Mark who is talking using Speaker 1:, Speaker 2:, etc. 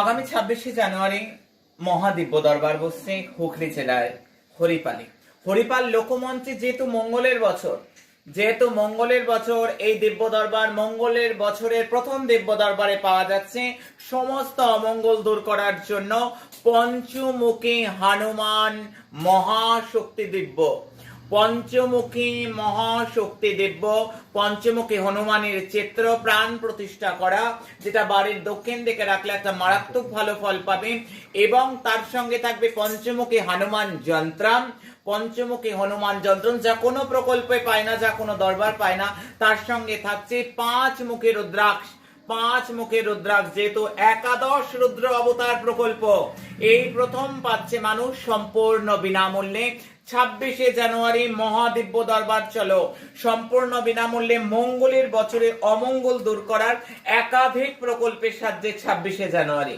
Speaker 1: আগামী ২৬শে জানুয়ারি মহাদিব্য দরবার বসছে হুগলি জেলায় হরিপালে। হরিপাল লোকমঞ্চে যেহেতু মঙ্গলের বছর এই দিব্য দরবার মঙ্গলের বছরের প্রথম দিব্য দরবারে পাওয়া যাচ্ছে সমস্ত অমঙ্গল দূর করার জন্য পঞ্চমুখী হনুমান মহাশক্তি দিব্য। পঞ্চমুখী হনুমানের চিত্র প্রাণ প্রতিষ্ঠা করা, যেটা বাড়ির দক্ষিণ দিকে রাখলে একটা মারাত্মক ভালো ফল পাবে। এবং তার সঙ্গে থাকবে পঞ্চমুখী হনুমান যন্ত্রম, যা কোনো প্রকল্পে পায় না, যা কোনো দরবার পায় না। তার সঙ্গে থাকছে ৫ মুখী রুদ্রাক্ষ, যেহেতু একাদশ রুদ্র অবতার প্রকল্প এই প্রথম পাচ্ছে মানুষ সম্পূর্ণ বিনামূল্যে। ২৬শে জানুয়ারি মহাদিব্য দরবার চলো, সম্পূর্ণ বিনামূল্যে মঙ্গলের বছরে অমঙ্গল দূর করার একাধিক প্রকল্পের সাহায্যে ২৬শে জানুয়ারি।